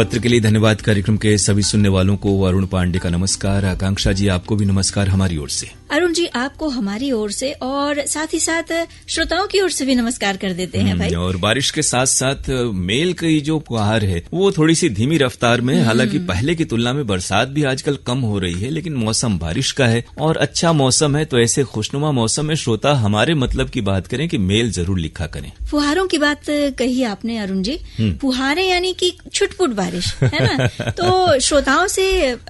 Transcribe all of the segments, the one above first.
पत्र के लिए धन्यवाद कार्यक्रम के सभी सुनने वालों को अरुण पांडे का नमस्कार। आकांक्षा जी आपको भी नमस्कार हमारी ओर से। अरुण जी आपको हमारी ओर से और साथ ही साथ श्रोताओं की ओर से भी नमस्कार कर देते हैं भाई। और बारिश के साथ साथ मेल की जो फुहार है वो थोड़ी सी धीमी रफ्तार में, हालांकि पहले की तुलना में बरसात भी आजकल कम हो रही है, लेकिन मौसम बारिश का है और अच्छा मौसम है, तो ऐसे खुशनुमा मौसम में श्रोता हमारे मतलब की बात करें कि मेल जरूर लिखा करें। फुहारों की बात कही आपने अरुण जी, फुहारें यानी कि छुटपुट बारिश है ना। तो श्रोताओं से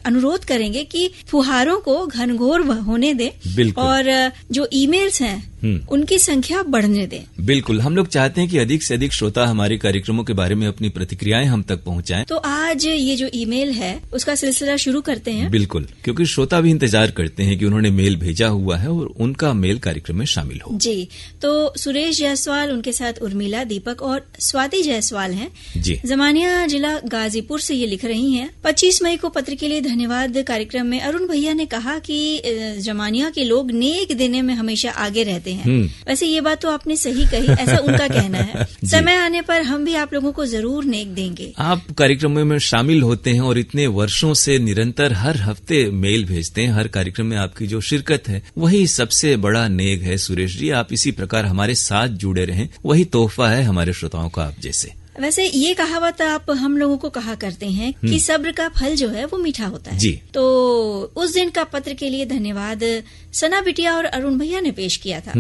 अनुरोध करेंगे कि फुहारों को घनघोर होने दें और जो ईमेल्स हैं उनकी संख्या बढ़ने दें। बिल्कुल, हम लोग चाहते हैं कि अधिक से अधिक श्रोता हमारे कार्यक्रमों के बारे में अपनी प्रतिक्रियाएं हम तक पहुंचाएं। तो आज ये जो ईमेल है उसका सिलसिला शुरू करते हैं। बिल्कुल, क्योंकि श्रोता भी इंतजार करते हैं कि उन्होंने मेल भेजा हुआ है और उनका मेल कार्यक्रम में शामिल हो। जी, तो सुरेश जायसवाल, उनके साथ उर्मिला, दीपक और स्वाति जायसवाल हैं जी। जमानिया जिला गाजीपुर से ये लिख रही हैं। 25 मई को पत्र के लिए धन्यवाद कार्यक्रम में अरुण भैया ने कहा कि जमानिया के लोग नेक देने में हमेशा आगे रहते हैं। वैसे ये बात तो आपने सही कही, ऐसा उनका कहना है। समय आने पर हम भी आप लोगों को जरूर नेक देंगे। आप कार्यक्रमों में शामिल होते हैं और इतने वर्षों से निरंतर हर हफ्ते मेल भेजते हैं। हर कार्यक्रम में आपकी जो शिरकत है वही सबसे बड़ा नेक है। सुरेश जी, आप इसी प्रकार हमारे साथ जुड़े रहें, वही तोहफा है हमारे श्रोताओं का आप जैसे। वैसे ये कहावत आप हम लोगों को कहा करते हैं कि सब्र का फल जो है वो मीठा होता है जी। तो उस दिन का पत्र के लिए धन्यवाद सना बिटिया और अरुण भैया ने पेश किया था,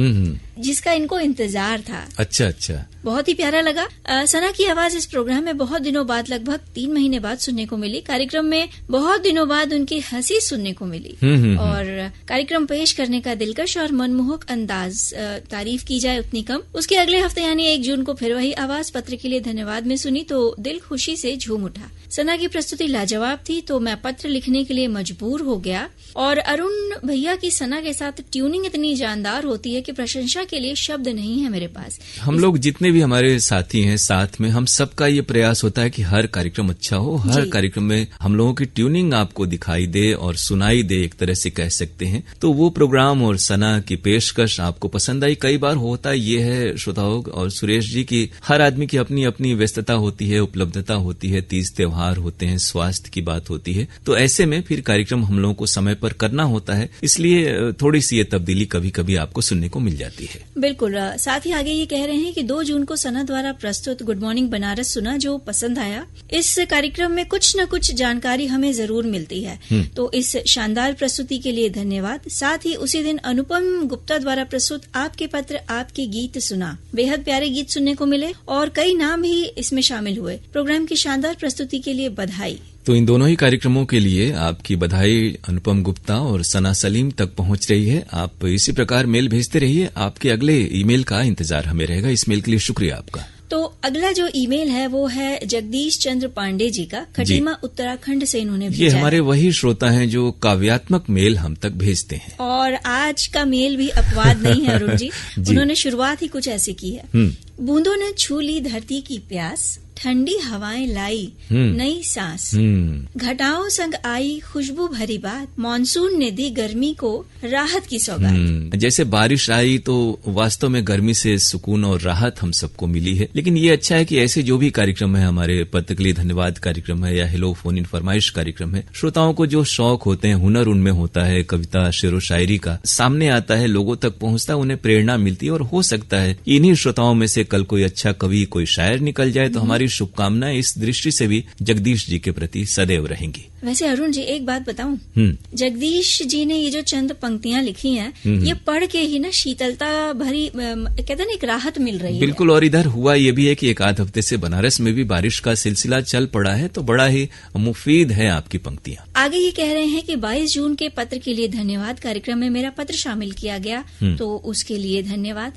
जिसका इनको इंतजार था। अच्छा, बहुत ही प्यारा लगा। सना की आवाज इस प्रोग्राम में बहुत दिनों बाद, लगभग 3 महीने बाद सुनने को मिली। कार्यक्रम में बहुत दिनों बाद उनकी हंसी सुनने को मिली और कार्यक्रम पेश करने का दिलकश और मनमोहक अंदाज, तारीफ की जाए उतनी कम। उसके अगले हफ्ते यानी 1 जून को फिर वही आवाज पत्र के लिए धन्यवाद में सुनी तो दिल खुशी से झूम उठा। सना की प्रस्तुति लाजवाब थी तो मैं पत्र लिखने के लिए मजबूर हो गया। और अरुण भैया की सना के साथ ट्यूनिंग इतनी जानदार होती है कि प्रशंसा के लिए शब्द नहीं है मेरे पास। हम लोग जितने भी हमारे साथी हैं साथ में, हम सबका ये प्रयास होता है कि हर कार्यक्रम अच्छा हो, हर कार्यक्रम में हम लोगों की ट्यूनिंग आपको दिखाई दे और सुनाई दे, एक तरह से कह सकते हैं। तो वो प्रोग्राम और सना की पेशकश आपको पसंद आई। कई बार होता ये है श्रोताओं और सुरेश जी की हर आदमी की अपनी अपनी व्यस्तता होती है, उपलब्धता होती है, तीज त्योहार होते हैं, स्वास्थ्य की बात होती है, तो ऐसे में फिर कार्यक्रम हम लोगों को समय पर करना होता है। इसलिए थोड़ी सी ये तब्दीली कभी कभी आपको सुनने को मिल जाती है। बिल्कुल। साथ ही आगे ये कह रहे हैं कि 2 जून को सना द्वारा प्रस्तुत गुड मॉर्निंग बनारस सुना जो पसंद आया। इस कार्यक्रम में कुछ न कुछ जानकारी हमें जरूर मिलती है, तो इस शानदार प्रस्तुति के लिए धन्यवाद। साथ ही उसी दिन अनुपम गुप्ता द्वारा प्रस्तुत आपके पत्र आपके गीत सुना, बेहद प्यारे गीत सुनने को मिले और कई नाम भी इसमें शामिल हुए। प्रोग्राम की शानदार प्रस्तुति के लिए बधाई। तो इन दोनों ही कार्यक्रमों के लिए आपकी बधाई अनुपम गुप्ता और सना सलीम तक पहुंच रही है। आप इसी प्रकार मेल भेजते रहिए, आपके अगले ईमेल का इंतजार हमें रहेगा। इस मेल के लिए शुक्रिया आपका। तो अगला जो ईमेल है वो है जगदीश चंद्र पांडे जी का, खटीमा उत्तराखंड से इन्होंने भेजा। ये हमारे वही श्रोता हैं जो काव्यात्मक मेल हम तक भेजते हैं। और आज का मेल भी अपवाद नहीं है अरुण जी। उन्होंने शुरुआत ही कुछ ऐसी की है। बूंदों ने छू ली धरती की प्यास, ठंडी हवाएं लाई नई सांस, घटाओं संग आई खुशबू भरी बात, मानसून ने दी गर्मी को राहत की सौगात। जैसे बारिश आई तो वास्तव में गर्मी से सुकून और राहत हम सबको मिली है। लेकिन ये अच्छा है कि ऐसे जो भी कार्यक्रम है, हमारे पत्र के लिए धन्यवाद कार्यक्रम है या हेलो फोन इन फरमाइश कार्यक्रम है, श्रोताओं को जो शौक होते हैं, हुनर उनमें होता है, कविता शेरो शायरी का सामने आता है, लोगों तक पहुंचता है, उन्हें प्रेरणा मिलती है। और हो सकता है इन्हीं श्रोताओं में से कल कोई अच्छा कवि, कोई शायर निकल जाए। तो हमारी शुभकामनाएं इस दृष्टि से भी जगदीश जी के प्रति सदैव रहेंगी। वैसे अरुण जी एक बात बताऊं, जगदीश जी ने ये जो चंद पंक्तियां लिखी हैं, ये पढ़ के ही ना शीतलता भरी, कहते हैं ना, एक राहत मिल रही है। बिल्कुल। और इधर हुआ ये भी है कि 1 आध हफ्ते से बनारस में भी बारिश का सिलसिला चल पड़ा है, तो बड़ा ही मुफीद है आपकी पंक्तियां। आगे ये कह रहे हैं कि 22 जून के पत्र के लिए धन्यवाद। कार्यक्रम में मेरा पत्र शामिल किया गया तो उसके लिए धन्यवाद।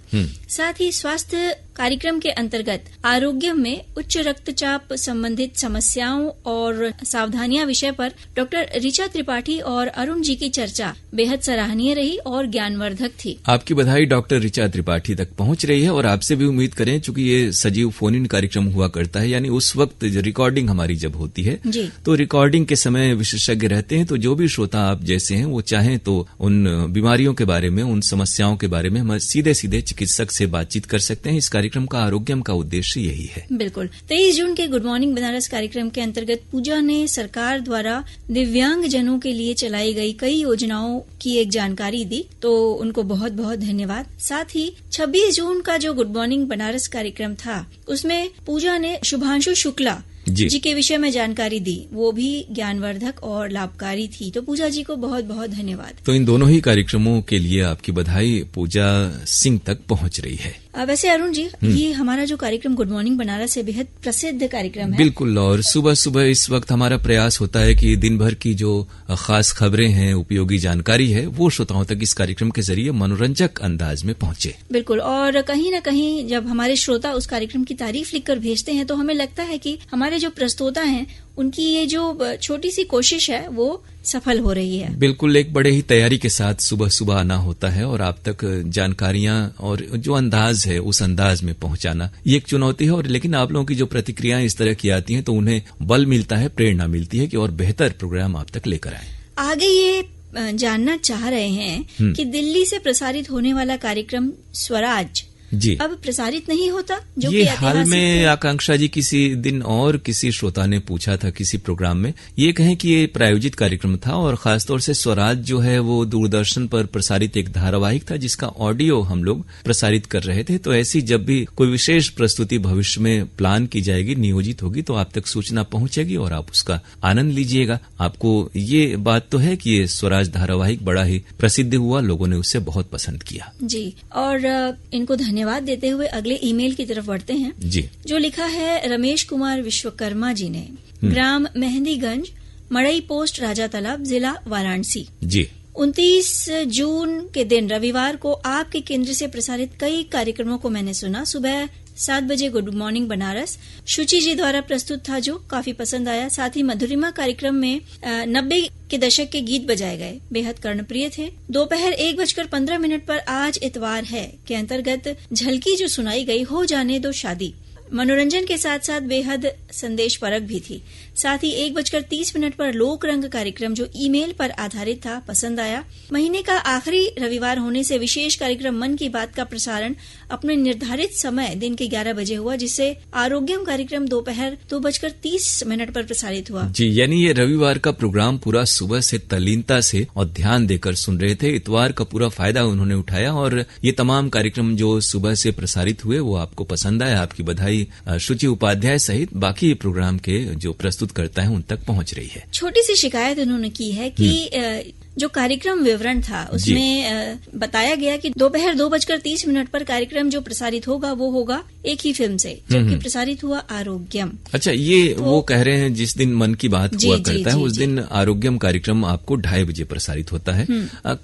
साथ ही स्वास्थ्य कार्यक्रम के अंतर्गत आरोग्य में उच्च रक्तचाप संबंधित समस्याओं और सावधानियां विषय पर डॉक्टर ऋचा त्रिपाठी और अरुण जी की चर्चा बेहद सराहनीय रही और ज्ञानवर्धक थी। आपकी बधाई डॉक्टर ऋचा त्रिपाठी तक पहुंच रही है और आपसे भी उम्मीद करें, चूंकि ये सजीव फोन इन कार्यक्रम हुआ करता है, यानी उस वक्त रिकॉर्डिंग हमारी जब होती है तो रिकॉर्डिंग के समय विशेष विशेषज्ञ रहते हैं, तो जो भी श्रोता आप जैसे हैं वो चाहें तो उन बीमारियों के बारे में, उन समस्याओं के बारे में हम सीधे सीधे चिकित्सक से बातचीत कर सकते हैं। इस कार्यक्रम का आरोग्यम का उद्देश्य यही है। बिल्कुल। 23 जून के गुड मॉर्निंग बनारस कार्यक्रम के अंतर्गत पूजा ने सरकार द्वारा दिव्यांग जनों के लिए चलाई गई कई योजनाओं की एक जानकारी दी, तो उनको बहुत बहुत धन्यवाद। साथ ही 26 जून का जो गुड मॉर्निंग बनारस कार्यक्रम था उसमें पूजा ने शुभांशु शुक्ला जी के विषय में जानकारी दी, वो भी ज्ञानवर्धक और लाभकारी थी। तो पूजा जी को बहुत बहुत धन्यवाद। तो इन दोनों ही कार्यक्रमों के लिए आपकी बधाई पूजा सिंह तक पहुंच रही है। वैसे अरुण जी, ये हमारा जो कार्यक्रम गुड मॉर्निंग बनारस है बेहद प्रसिद्ध कार्यक्रम है। बिल्कुल, और सुबह सुबह इस वक्त हमारा प्रयास होता है कि दिन भर की जो खास खबरें हैं, उपयोगी जानकारी है, वो श्रोताओं तक इस कार्यक्रम के जरिए मनोरंजक अंदाज में पहुंचे। बिल्कुल, और कहीं न कहीं जब हमारे श्रोता उस कार्यक्रम की तारीफ लिखकर भेजते हैं तो हमें लगता है कि हमारे जो प्रस्तोता हैं उनकी ये जो छोटी सी कोशिश है वो सफल हो रही है। बिल्कुल, एक बड़े ही तैयारी के साथ सुबह सुबह आना होता है और आप तक जानकारियां और जो अंदाज है उस अंदाज में पहुंचाना ये एक चुनौती है। और लेकिन आप लोगों की जो प्रतिक्रियाएं इस तरह की आती हैं तो उन्हें बल मिलता है, प्रेरणा मिलती है कि और बेहतर प्रोग्राम आप तक लेकर आए। आगे ये जानना चाह रहे हैं कि दिल्ली से प्रसारित होने वाला कार्यक्रम स्वराज जी अब प्रसारित नहीं होता, जो ये हाल में आकांक्षा जी किसी दिन और किसी श्रोता ने पूछा था किसी प्रोग्राम में, ये कहें कि ये प्रायोजित कार्यक्रम था और खासतौर से स्वराज जो है वो दूरदर्शन पर प्रसारित एक धारावाहिक था जिसका ऑडियो हम लोग प्रसारित कर रहे थे। तो ऐसी जब भी कोई विशेष प्रस्तुति भविष्य में प्लान की जाएगी, नियोजित होगी, तो आप तक सूचना पहुंचेगी और आप उसका आनंद लीजिएगा। आपको ये बात तो है कि ये स्वराज धारावाहिक बड़ा ही प्रसिद्ध हुआ, लोगों ने उसे बहुत पसंद किया जी। और इनको धन्यवाद देते हुए अगले ईमेल की तरफ बढ़ते हैं जी, जो लिखा है रमेश कुमार विश्वकर्मा जी ने, ग्राम मेहंदीगंज, मड़ई पोस्ट, राजा तालाब, जिला वाराणसी जी। 29 जून के दिन रविवार को आपके केंद्र से प्रसारित कई कार्यक्रमों को मैंने सुना। सुबह 7 बजे गुड मॉर्निंग बनारस शुचि जी द्वारा प्रस्तुत था, जो काफी पसंद आया। साथ ही मधुरिमा कार्यक्रम में 90 के दशक के गीत बजाए गए, बेहद कर्णप्रिय थे। दोपहर 1:15 पर आज इतवार है के अंतर्गत झलकी जो सुनाई गई, हो जाने दो शादी, मनोरंजन के साथ साथ बेहद संदेश परक भी थी। साथ ही 1:30 पर लोक रंग कार्यक्रम जो ईमेल पर आधारित था, पसंद आया। महीने का आखिरी रविवार होने से विशेष कार्यक्रम मन की बात का प्रसारण अपने निर्धारित समय दिन के 11 बजे हुआ, जिससे आरोग्यम कार्यक्रम दोपहर 2:30 पर प्रसारित हुआ जी। यानी ये रविवार का प्रोग्राम पूरा सुबह से तल्लीनता से और ध्यान देकर सुन रहे थे। इतवार का पूरा फायदा उन्होंने उठाया और ये तमाम कार्यक्रम जो सुबह से प्रसारित हुए वो आपको पसंद आया। आपकी बधाई शुचि उपाध्याय सहित बाकी प्रोग्राम के जो प्रस्तुत करता है उन तक पहुंच रही है। छोटी सी शिकायत उन्होंने की है कि जो कार्यक्रम विवरण था उसमें बताया गया कि दोपहर 2:30 पर कार्यक्रम जो प्रसारित होगा वो होगा एक ही फिल्म से, जबकि प्रसारित हुआ आरोग्यम। अच्छा, ये तो वो कह रहे हैं जिस दिन मन की बात हुआ करता है उस दिन आरोग्यम कार्यक्रम आपको 2:30 बजे प्रसारित होता है।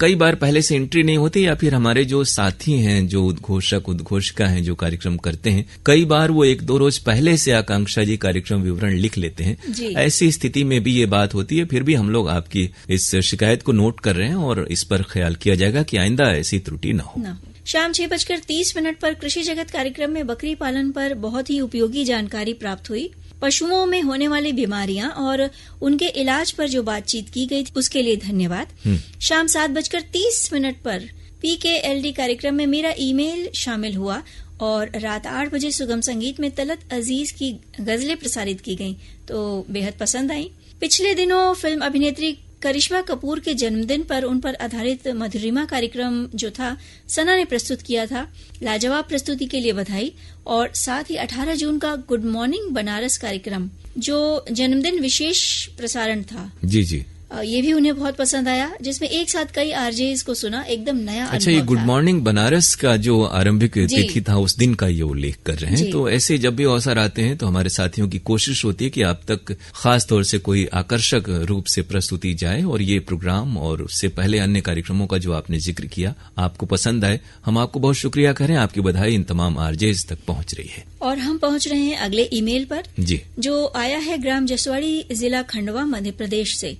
कई बार पहले से एंट्री नहीं होती या फिर हमारे जो साथी हैं, जो उद्घोषक उद्घोषिका हैं, जो कार्यक्रम करते हैं, कई बार वो 1-2 रोज पहले से आकांक्षा जी कार्यक्रम विवरण लिख लेते हैं। ऐसी स्थिति में भी ये बात होती है। फिर भी हम लोग आपकी इस शिकायत को नोट कर रहे हैं और इस पर ख्याल किया जाएगा कि आइंदा ऐसी त्रुटि न हो। शाम 6:30 पर कृषि जगत कार्यक्रम में बकरी पालन पर बहुत ही उपयोगी जानकारी प्राप्त हुई। पशुओं में होने वाली बीमारियां और उनके इलाज पर जो बातचीत की गई थी उसके लिए धन्यवाद। शाम 7:30 पर PKLD कार्यक्रम में मेरा ईमेल शामिल हुआ और रात 8 बजे सुगम संगीत में तलत अजीज की गजलें प्रसारित की गईं, तो बेहद पसंद आई। पिछले दिनों फिल्म अभिनेत्री करिश्मा कपूर के जन्मदिन पर उन पर आधारित मधुरिमा कार्यक्रम जो था सना ने प्रस्तुत किया था। लाजवाब प्रस्तुति के लिए बधाई। और साथ ही 18 जून का गुड मॉर्निंग बनारस कार्यक्रम जो जन्मदिन विशेष प्रसारण था जी जी, ये भी उन्हें बहुत पसंद आया, जिसमें एक साथ कई आरजेस को सुना, एकदम नया अच्छा, ये गुड मॉर्निंग बनारस का जो आरंभिक तिथि था उस दिन का ये उल्लेख कर रहे हैं। तो ऐसे जब भी अवसर आते हैं तो हमारे साथियों की कोशिश होती है कि आप तक खास तौर से कोई आकर्षक रूप से प्रस्तुति जाए और ये प्रोग्राम और उससे पहले अन्य कार्यक्रमों का जो आपने जिक्र किया आपको पसंद आए। हम आपको बहुत शुक्रिया करें, आपकी बधाई इन तमाम आरजेस तक पहुंच रही है। और हम पहुंच रहे हैं अगले ईमेल पर जी, जो आया है ग्राम जसवाड़ी, जिला खंडवा, मध्य प्रदेश से।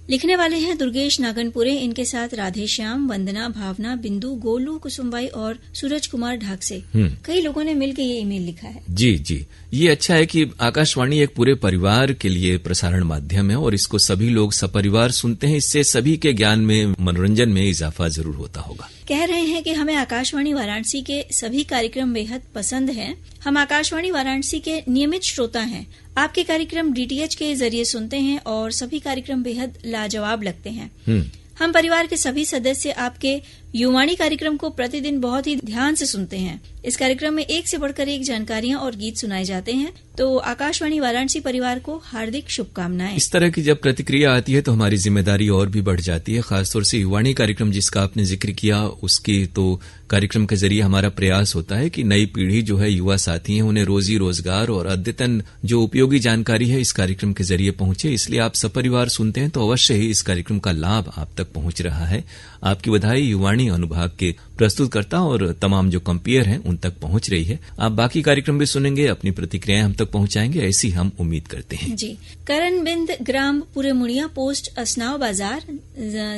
लिखने वाले हैं दुर्गेश नागनपुरे, इनके साथ राधेश्याम, वंदना, भावना, बिंदु, गोलू, कुसुमबाई और सूरज कुमार ढाक से। कई लोगों ने मिलकर ये ईमेल लिखा है। जी जी, ये अच्छा है कि आकाशवाणी एक पूरे परिवार के लिए प्रसारण माध्यम है और इसको सभी लोग सपरिवार सुनते हैं। इससे सभी के ज्ञान में, मनोरंजन में इजाफा जरूर होता होगा। कह रहे हैं कि हमें आकाशवाणी वाराणसी के सभी कार्यक्रम बेहद पसंद हैं। हम आकाशवाणी वाराणसी के नियमित श्रोता हैं। आपके कार्यक्रम डीटीएच के जरिए सुनते हैं और सभी कार्यक्रम बेहद लाजवाब लगते हैं। हम परिवार के सभी सदस्य आपके युवाणी कार्यक्रम को प्रतिदिन बहुत ही ध्यान से सुनते हैं। इस कार्यक्रम में एक से बढ़कर एक जानकारियां और गीत सुनाए जाते हैं। तो आकाशवाणी वाराणसी परिवार को हार्दिक शुभकामनाएं। इस तरह की जब प्रतिक्रिया आती है तो हमारी जिम्मेदारी और भी बढ़ जाती है। खासतौर से युवाणी कार्यक्रम जिसका आपने जिक्र किया, उसकी तो कार्यक्रम के जरिए हमारा प्रयास होता है कि नई पीढ़ी जो है, युवा साथी हैं, उन्हें रोजी रोजगार और अद्यतन जो उपयोगी जानकारी है इस कार्यक्रम के जरिए पहुंचे। इसलिए आप सपरिवार सुनते हैं तो अवश्य ही इस कार्यक्रम का लाभ आप तक पहुंच रहा है। आपकी बधाई युवाणी अनुभाग के प्रस्तुतकर्ता और तमाम जो कंपेयर हैं उन तक पहुंच रही है। आप बाकी कार्यक्रम भी सुनेंगे, अपनी प्रतिक्रियाएं हम तक पहुंचाएंगे, ऐसी हम उम्मीद करते हैं। जी। करण बिंद, ग्राम पूरे मुड़िया, पोस्ट असनाव बाजार,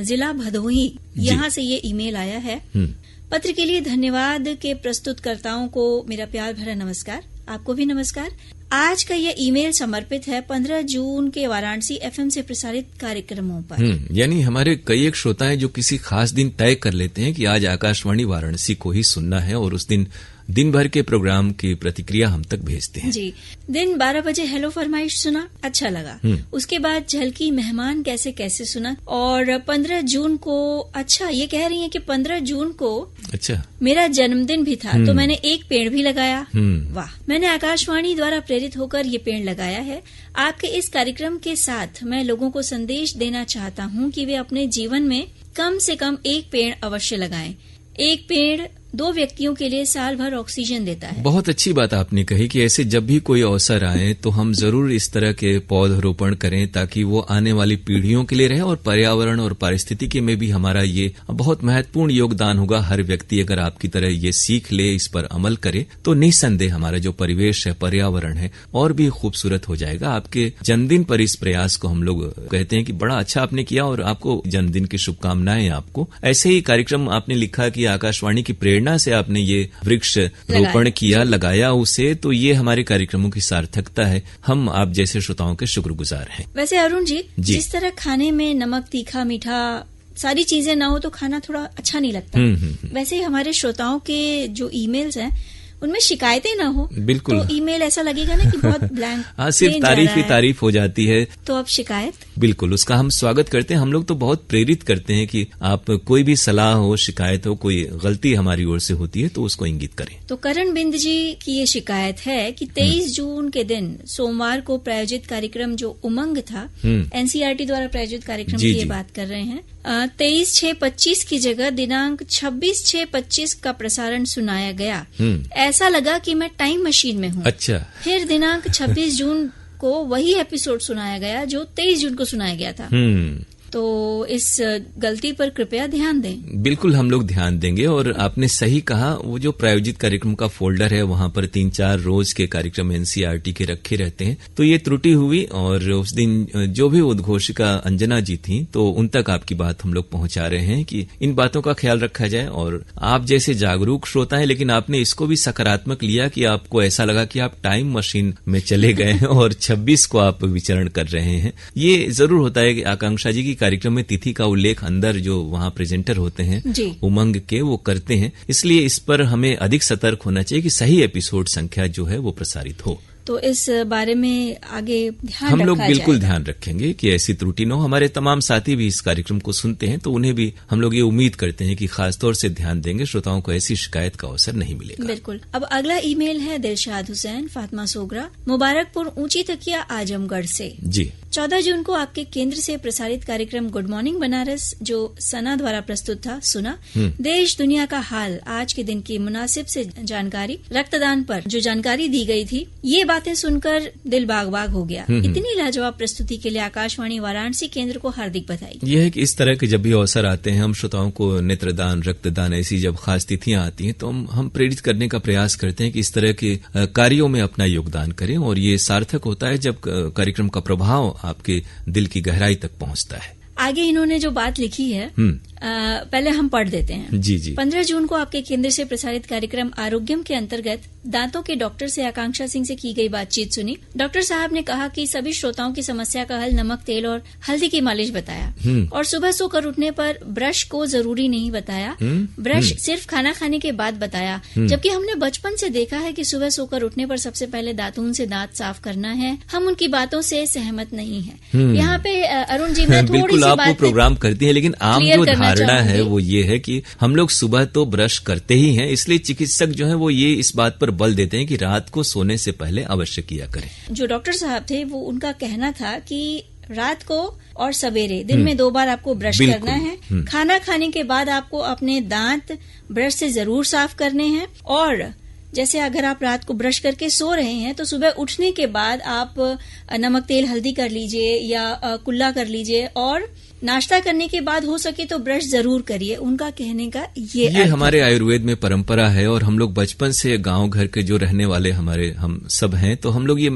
जिला भदोही, यहाँ से ये ईमेल आया है। पत्र के लिए धन्यवाद के प्रस्तुतकर्ताओं को मेरा प्यार भरा नमस्कार। आपको भी नमस्कार। आज का ये ईमेल समर्पित है 15 जून के वाराणसी एफएम से प्रसारित कार्यक्रमों पर। यानी हमारे कई एक श्रोता हैं जो किसी खास दिन तय कर लेते हैं कि आज आकाशवाणी वाराणसी को ही सुनना है और उस दिन भर के प्रोग्राम की प्रतिक्रिया हम तक भेजते हैं। जी। दिन 12 बजे हेलो फरमाइश सुना, अच्छा लगा। उसके बाद झलकी मेहमान कैसे कैसे सुना। और 15 जून को, अच्छा ये कह रही हैं कि 15 जून को अच्छा मेरा जन्मदिन भी था तो मैंने एक पेड़ भी लगाया। वाह। मैंने आकाशवाणी द्वारा प्रेरित होकर ये पेड़ लगाया है। आपके इस कार्यक्रम के साथ मैं लोगों को संदेश देना चाहता हूँ कि वे अपने जीवन में कम से कम एक पेड़ अवश्य लगाएं। एक पेड़ 2 व्यक्तियों के लिए साल भर ऑक्सीजन देता है। बहुत अच्छी बात आपने कही कि ऐसे जब भी कोई अवसर आए तो हम जरूर इस तरह के पौधरोपण करें ताकि वो आने वाली पीढ़ियों के लिए रहे और पर्यावरण और पारिस्थितिकी में भी हमारा ये बहुत महत्वपूर्ण योगदान होगा। हर व्यक्ति अगर आपकी तरह ये सीख ले, इस पर अमल करे तो निस्संदेह हमारा जो परिवेश है, पर्यावरण है, और भी खूबसूरत हो जाएगा। आपके जन्मदिन पर इस प्रयास को हम लोग कहते हैं कि बड़ा अच्छा आपने किया और आपको जन्मदिन की शुभकामनाएं। आपको ऐसे ही कार्यक्रम आपने लिखा कि आकाशवाणी की प्रेरणा से आपने ये वृक्ष रोपण किया, लगाया उसे, तो ये हमारे कार्यक्रमों की सार्थकता है। हम आप जैसे श्रोताओं के शुक्रगुजार हैं। वैसे अरुण जी, जिस तरह खाने में नमक, तीखा, मीठा सारी चीजें ना हो तो खाना थोड़ा अच्छा नहीं लगता, वैसे ही हमारे श्रोताओं के जो ईमेल्स हैं उनमें शिकायतें ना हो, बिल्कुल, तो ईमेल ऐसा लगेगा ना कि बहुत ब्लैंक हाँ, सिर्फ तारीफ ही तारीफ हो जाती है। तो अब शिकायत, बिल्कुल, उसका हम स्वागत करते हैं। हम लोग तो बहुत प्रेरित करते हैं कि आप कोई भी सलाह हो, शिकायत हो, कोई गलती हमारी ओर से होती है तो उसको इंगित करें। तो करण बिंद जी की ये शिकायत है कि 23 जून के दिन सोमवार को प्रायोजित कार्यक्रम जो उमंग था, एनसीईआरटी द्वारा प्रायोजित कार्यक्रम की ये बात कर रहे हैं, 23/6/25 की जगह दिनांक 26/6/25 का प्रसारण सुनाया गया। ऐसा लगा कि मैं टाइम मशीन में हूँ। अच्छा। फिर दिनांक 26 जून को वही एपिसोड सुनाया गया जो 23 जून को सुनाया गया था। तो इस गलती पर कृपया ध्यान दें। बिल्कुल, हम लोग ध्यान देंगे। और आपने सही कहा, वो जो प्रायोजित कार्यक्रम का फोल्डर है वहां पर 3-4 रोज के कार्यक्रम एनसीईआरटी के रखे रहते हैं। तो ये त्रुटि हुई और उस दिन जो भी उद्घोषिका अंजना जी थी तो उन तक आपकी बात हम लोग पहुंचा रहे हैं कि इन बातों का ख्याल रखा जाए। और आप जैसे जागरूक श्रोता हैं, लेकिन आपने इसको भी सकारात्मक लिया कि आपको ऐसा लगा कि आप टाइम मशीन में चले गए हैं और 26 को आप विचरण कर रहे हैं। ये जरूर होता है कि आकांक्षा जी की कार्यक्रम में तिथि का उल्लेख अंदर जो वहाँ प्रेजेंटर होते हैं उमंग के, वो करते हैं। इसलिए इस पर हमें अधिक सतर्क होना चाहिए कि सही एपिसोड संख्या जो है वो प्रसारित हो। तो इस बारे में आगे ध्यान हम लोग बिल्कुल ध्यान रखेंगे कि ऐसी त्रुटि न हो। हमारे तमाम साथी भी इस कार्यक्रम को सुनते हैं तो उन्हें भी हम लोग ये उम्मीद करते हैं कि खासतौर से ध्यान देंगे, श्रोताओं को ऐसी शिकायत का अवसर नहीं मिलेगा। बिल्कुल। अब अगला ईमेल है दिलशाद हुसैन, फातिमा सोगरा, मुबारकपुर, ऊंची तकिया, आजमगढ़ से। जी। 14 जून को आपके केंद्र से प्रसारित कार्यक्रम गुड मॉर्निंग बनारस जो सना द्वारा प्रस्तुत था सुना। देश दुनिया का हाल, आज के दिन की मुनासिब से जानकारी, रक्तदान पर जो जानकारी दी गई थी, ये बातें सुनकर दिल बाग बाग हो गया। इतनी लाजवाब प्रस्तुति के लिए आकाशवाणी वाराणसी केंद्र को हार्दिक बधाई। यह है कि इस तरह के जब भी अवसर आते हैं, हम श्रोताओं को नेत्रदान, रक्तदान, ऐसी जब खास तिथियां आती हैं तो हम प्रेरित करने का प्रयास करते हैं कि इस तरह के कार्यों में अपना योगदान करें। और ये सार्थक होता है जब कार्यक्रम का प्रभाव आपके दिल की गहराई तक पहुंचता है। आगे इन्होंने जो बात लिखी है पहले हम पढ़ देते हैं। जी जी। 15 जून को आपके केंद्र से प्रसारित कार्यक्रम आरोग्यम के अंतर्गत दांतों के डॉक्टर से आकांक्षा सिंह से की गई बातचीत सुनी। डॉक्टर साहब ने कहा कि सभी श्रोताओं की समस्या का हल नमक, तेल और हल्दी की मालिश बताया और सुबह सोकर उठने पर ब्रश को जरूरी नहीं बताया। ब्रश सिर्फ खाना खाने के बाद बताया, जबकि हमने बचपन से देखा है कि सुबह सोकर उठने पर सबसे पहले दातून से दांत साफ करना है। हम उनकी बातों से सहमत नहीं है। यहाँ पे अरुण जी मैं थोड़ी सी बात प्रोग्राम करती है, लेकिन आम जो धारणा है वो ये है कि हम लोग सुबह तो ब्रश करते ही हैं, इसलिए चिकित्सक जो है वो ये इस बात पर बल देते हैं कि रात को सोने से पहले अवश्य किया करें। जो डॉक्टर साहब थे वो उनका कहना था कि रात को और सवेरे दिन में 2 बार आपको ब्रश करना है। खाना खाने के बाद आपको अपने दांत ब्रश से जरूर साफ करने हैं और जैसे अगर आप रात को ब्रश करके सो रहे हैं तो सुबह उठने के बाद आप नमक, तेल, हल्दी कर लीजिए या कुल्ला कर लीजिए और नाश्ता करने के बाद हो सके तो ब्रश जरूर करिए। उनका कहने का ये हमारे आयुर्वेद में परंपरा है और हम लोग बचपन से गांव घर के जो रहने वाले हम सब हैं, तो हम लोग ये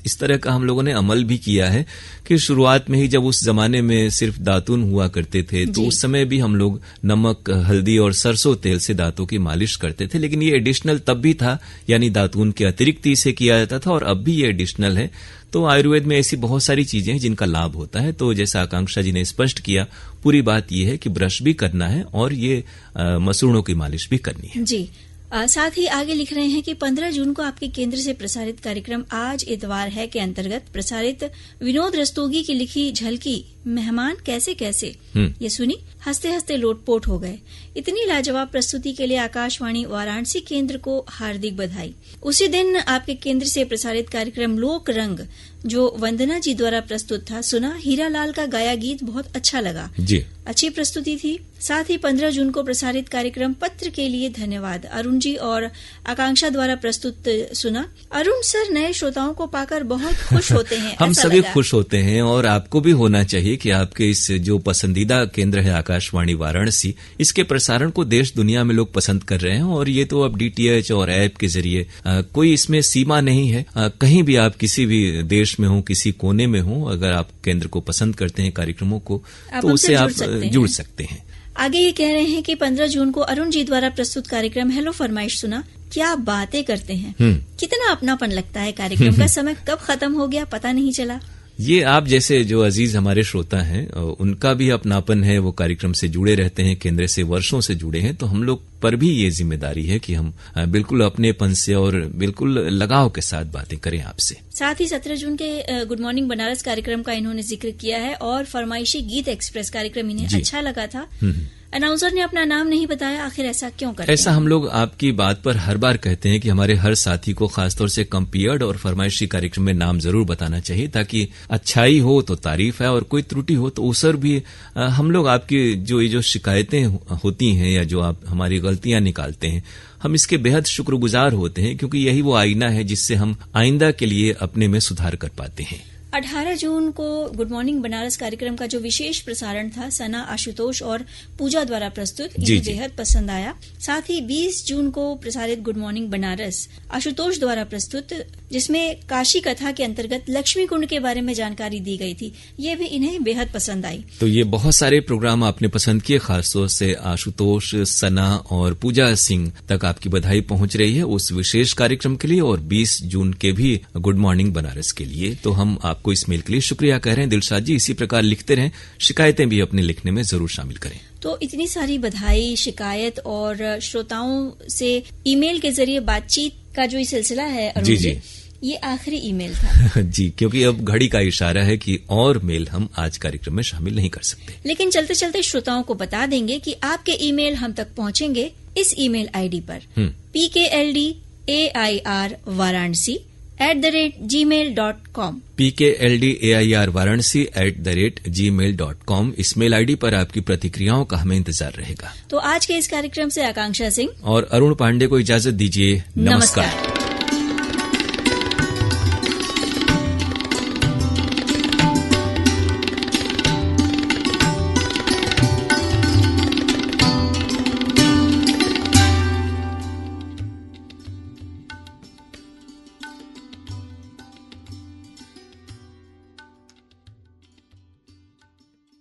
इस तरह का हम लोगों ने अमल भी किया है कि शुरुआत में ही जब उस जमाने में सिर्फ दातून हुआ करते थे तो उस समय भी हम लोग नमक, हल्दी और सरसों तेल से दांतों की मालिश करते थे। लेकिन ये एडिशनल तब भी था, यानी दातून के अतिरिक्त इसे किया जाता था और अब भी ये एडिशनल है। तो आयुर्वेद में ऐसी बहुत सारी चीजें हैं जिनका लाभ होता है। तो जैसा आकांक्षा जी ने स्पष्ट किया, पूरी बात यह है कि ब्रश भी करना है और ये मसूड़ों की मालिश भी करनी है। जी। साथ ही आगे लिख रहे हैं कि 15 जून को आपके केंद्र से प्रसारित कार्यक्रम आज इतवार है के अंतर्गत प्रसारित विनोद रस्तोगी की लिखी झलकी मेहमान कैसे कैसे ये सुनी, हंसते हंसते लोटपोट हो गए। इतनी लाजवाब प्रस्तुति के लिए आकाशवाणी वाराणसी केंद्र को हार्दिक बधाई। उसी दिन आपके केंद्र से प्रसारित कार्यक्रम लोक रंग जो वंदना जी द्वारा प्रस्तुत था सुना। हीरा लाल का गाया गीत बहुत अच्छा लगा जी, अच्छी प्रस्तुति थी। साथ ही 15 जून को प्रसारित कार्यक्रम पत्र के लिए धन्यवाद अरुण जी और आकांक्षा द्वारा प्रस्तुत सुना। अरुण सर नए श्रोताओं को पाकर बहुत खुश होते हैं। हम सभी खुश होते हैं और आपको भी होना चाहिए कि आपके इस जो पसंदीदा केंद्र है आकाशवाणी वाराणसी, इसके प्रसारण को देश दुनिया में लोग पसंद कर रहे हैं। और ये तो अब DTH और ऐप के जरिए कोई इसमें सीमा नहीं है। कहीं भी आप किसी भी देश में हो, किसी कोने में हो, अगर आप केंद्र को पसंद करते हैं, कार्यक्रमों को, तो उससे आप जुड़ सकते हैं। आगे ये कह रहे हैं कि 15 जून को अरुण जी द्वारा प्रस्तुत कार्यक्रम हेलो फरमाइश सुना। क्या बातें करते हैं, कितना अपनापन लगता है। कार्यक्रम का समय कब खत्म हो गया पता नहीं चला। ये आप जैसे जो अजीज हमारे श्रोता हैं उनका भी अपनापन है, वो कार्यक्रम से जुड़े रहते हैं, केंद्र से वर्षों से जुड़े हैं। तो हम लोग पर भी ये जिम्मेदारी है कि हम बिल्कुल अपनेपन से और बिल्कुल लगाव के साथ बातें करें आपसे। साथ ही 17 जून के गुड मॉर्निंग बनारस कार्यक्रम का इन्होंने जिक्र किया है और फरमाइशी गीत एक्सप्रेस कार्यक्रम इन्हें अच्छा लगा था। अनाउंसर ने अपना नाम नहीं बताया, आखिर ऐसा क्यों करते हैं? ऐसा हम लोग आपकी बात पर हर बार कहते हैं कि हमारे हर साथी को खासतौर से कंपेयर्ड और फरमाइशी कार्यक्रम में नाम जरूर बताना चाहिए, ताकि अच्छाई हो तो तारीफ है और कोई त्रुटि हो तो उसर भी हम लोग आपकी जो शिकायतें होती हैं या जो आप हमारी गलतियां निकालते हैं, हम इसके बेहद शुक्रगुजार होते हैं, क्योंकि यही वो आईना है जिससे हम आइंदा के लिए अपने में सुधार कर पाते हैं। 18 जून को गुड मॉर्निंग बनारस कार्यक्रम का जो विशेष प्रसारण था सना, आशुतोष और पूजा द्वारा प्रस्तुत, इन्हें बेहद पसंद आया। साथ ही 20 जून को प्रसारित गुड मॉर्निंग बनारस आशुतोष द्वारा प्रस्तुत, जिसमें काशी कथा के अंतर्गत लक्ष्मी कुंड के बारे में जानकारी दी गई थी, ये भी इन्हें बेहद पसंद आई। तो ये बहुत सारे प्रोग्राम आपने पसंद किए, खासतौर से आशुतोष, सना और पूजा सिंह तक आपकी बधाई पहुंच रही है उस विशेष कार्यक्रम के लिए और 20 जून के भी गुड मॉर्निंग बनारस के लिए। तो हम आपको इस मेल के लिए शुक्रिया कह रहे हैं। दिलशाद जी, इसी प्रकार लिखते रहें, शिकायतें भी अपने लिखने में जरूर शामिल करें। तो इतनी सारी बधाई, शिकायत और श्रोताओं से ईमेल के जरिए बातचीत का जो सिलसिला है अरुण जी, ये आखिरी ईमेल था जी, क्योंकि अब घड़ी का इशारा है कि और मेल हम आज कार्यक्रम में शामिल नहीं कर सकते। लेकिन चलते चलते श्रोताओं को बता देंगे कि आपके ईमेल हम तक पहुंचेंगे इस ईमेल आईडी पर pkldairvaranasi@gmail.com pkldairvaranasi@gmail.com इस मेल आईडी पर आपकी प्रतिक्रियाओं का हमें इंतजार रहेगा। तो आज के इस कार्यक्रम से आकांक्षा सिंह और अरुण पांडे को इजाजत दीजिए। नमस्कार।